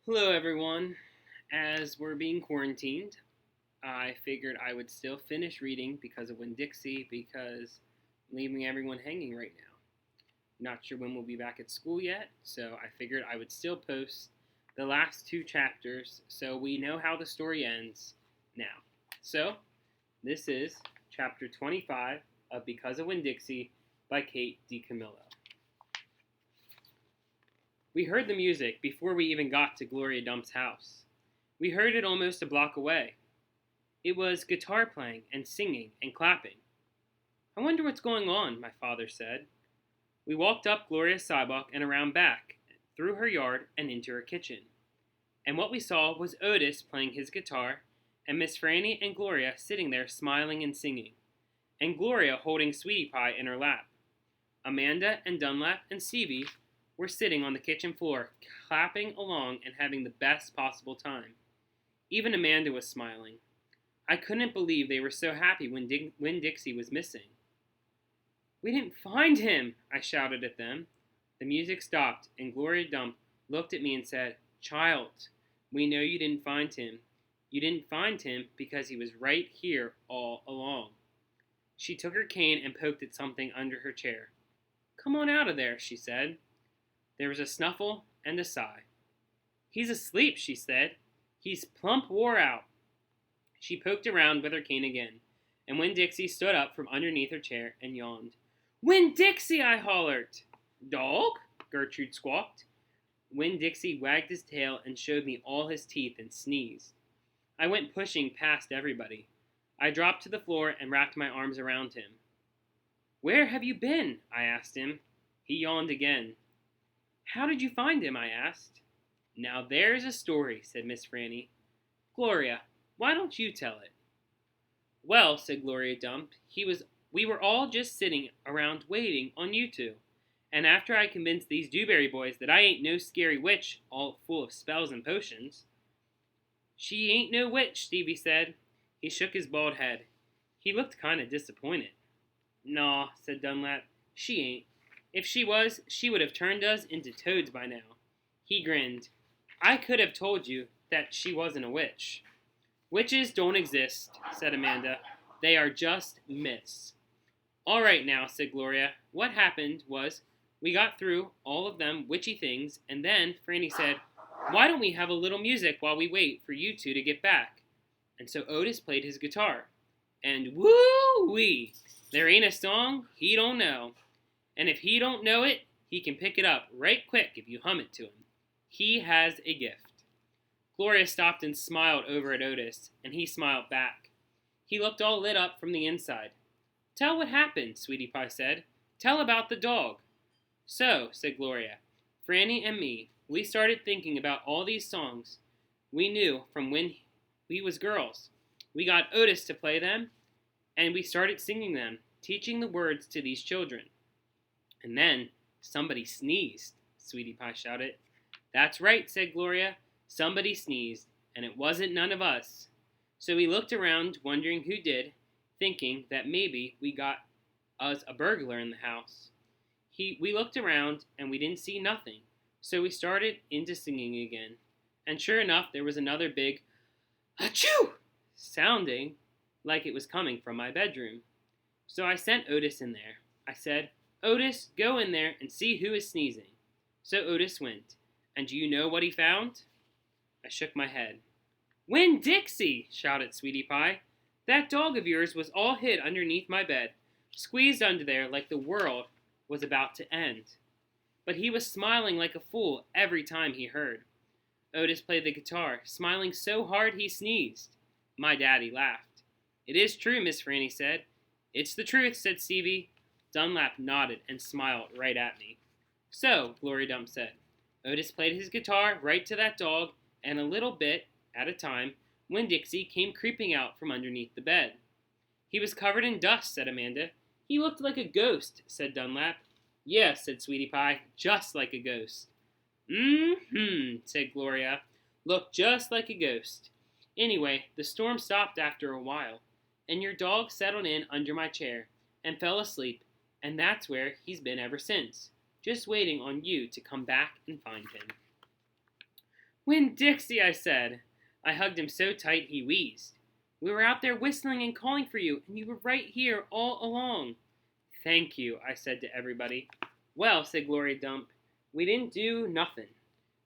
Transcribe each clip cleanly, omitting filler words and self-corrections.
Hello, everyone. As we're being quarantined, I figured I would still finish reading because of Winn Dixie because I'm leaving everyone hanging right now. Not sure when we'll be back at school yet, so I figured I would still post the last two chapters so we know how the story ends now. So, this is chapter 25 of Because of Winn Dixie by Kate DiCamillo. We heard the music before we even got to Gloria Dump's house. We heard it almost a block away. It was guitar playing and singing and clapping. I wonder what's going on, my father said. We walked up Gloria's sidewalk and around back, through her yard and into her kitchen. And what we saw was Otis playing his guitar, and Miss Franny and Gloria sitting there smiling and singing, and Gloria holding Sweetie Pie in her lap. Amanda and Dunlap and Stevie were sitting on the kitchen floor, clapping along and having the best possible time. Even Amanda was smiling. I couldn't believe they were so happy when Dixie was missing. "We didn't find him!" I shouted at them. The music stopped, and Gloria Dump looked at me and said, "Child, we know you didn't find him. You didn't find him because he was right here all along." She took her cane and poked at something under her chair. "Come on out of there," she said. There was a snuffle and a sigh. "He's asleep," she said. "He's plump wore out." She poked around with her cane again, and Winn Dixie stood up from underneath her chair and yawned. "Winn Dixie!" I hollered. "Dog?" Gertrude squawked. Winn Dixie wagged his tail and showed me all his teeth and sneezed. I went pushing past everybody. I dropped to the floor and wrapped my arms around him. "Where have you been?" I asked him. He yawned again. "How did you find him?" I asked. "Now there's a story," said Miss Franny. "Gloria, why don't you tell it?" "Well," said Gloria Dump, we were all just sitting around waiting on you two. And after I convinced these Dewberry boys that I ain't no scary witch all full of spells and potions." "She ain't no witch," Stevie said. He shook his bald head. He looked kind of disappointed. "Naw," said Dunlap, "she ain't. If she was, she would have turned us into toads by now." He grinned. "I could have told you that she wasn't a witch." "Witches don't exist," said Amanda. "They are just myths." "All right now," said Gloria. "What happened was we got through all of them witchy things, and then Franny said, 'Why don't we have a little music while we wait for you two to get back?' And so Otis played his guitar. And woo-wee! There ain't a song he don't know. And if he don't know it, he can pick it up right quick if you hum it to him. He has a gift." Gloria stopped and smiled over at Otis, and he smiled back. He looked all lit up from the inside. "Tell what happened," Sweetie Pie said. "Tell about the dog." "So," said Gloria, "Franny and me, we started thinking about all these songs we knew from when we was girls. We got Otis to play them, and we started singing them, teaching the words to these children. And then somebody sneezed," Sweetie Pie shouted. "That's right," said Gloria. "Somebody sneezed, and it wasn't none of us." So we looked around, wondering who did, thinking that maybe we got us a burglar in the house. We looked around, and we didn't see nothing. So we started into singing again. And sure enough, there was another big achoo, sounding like it was coming from my bedroom. So I sent Otis in there. I said, "Otis, go in there and see who is sneezing." So Otis went. And do you know what he found? I shook my head. "Winn Dixie!" shouted Sweetie Pie. "That dog of yours was all hid underneath my bed, squeezed under there like the world was about to end. But he was smiling like a fool every time he heard." Otis played the guitar, smiling so hard he sneezed. My daddy laughed. "It is true," Miss Franny said. "It's the truth," said Stevie. Dunlap nodded and smiled right at me. "So," Gloria Dump said, "Otis played his guitar right to that dog, and a little bit at a time, Winn Dixie came creeping out from underneath the bed." "He was covered in dust," said Amanda. "He looked like a ghost," said Dunlap. "Yes," said Sweetie Pie, "just like a ghost." "Mm-hmm," said Gloria. "Looked just like a ghost. Anyway, the storm stopped after a while, and your dog settled in under my chair and fell asleep, and that's where he's been ever since, just waiting on you to come back and find him." Winn Dixie, I said. I hugged him so tight he wheezed. We were out there whistling and calling for you, and you were right here all along. Thank you, I said to everybody. Well, said Gloria Dump, we didn't do nothing.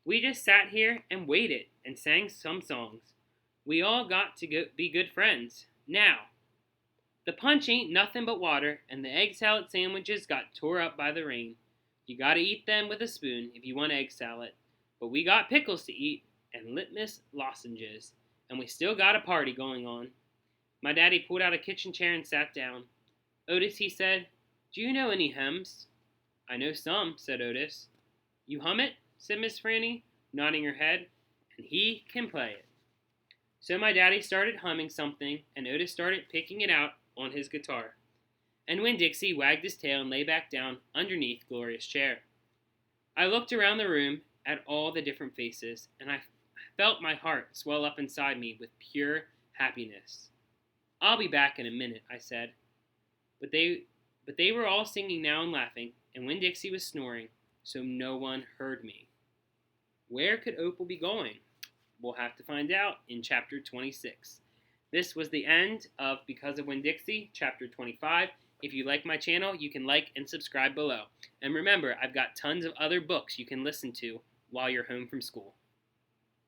We just sat here and waited and sang some songs. We all got to be good friends. Now, the punch ain't nothing but water, and the egg salad sandwiches got tore up by the rain. You gotta eat them with a spoon if you want egg salad. But we got pickles to eat and litmus lozenges, and we still got a party going on. My daddy pulled out a kitchen chair and sat down. Otis, he said, do you know any hymns? I know some, said Otis. You hum it, said Miss Franny, nodding her head, and he can play it. So my daddy started humming something, and Otis started picking it out on his guitar. And when Dixie wagged his tail and lay back down underneath Gloria's chair. I looked around the room at all the different faces, and I felt my heart swell up inside me with pure happiness. I'll be back in a minute, I said. But they were all singing now and laughing, and Winn Dixie was snoring, so no one heard me. Where could Opal be going? We'll have to find out in Chapter 26. This was the end of Because of Winn Dixie, Chapter 25. If you like my channel, you can like and subscribe below. And remember, I've got tons of other books you can listen to while you're home from school.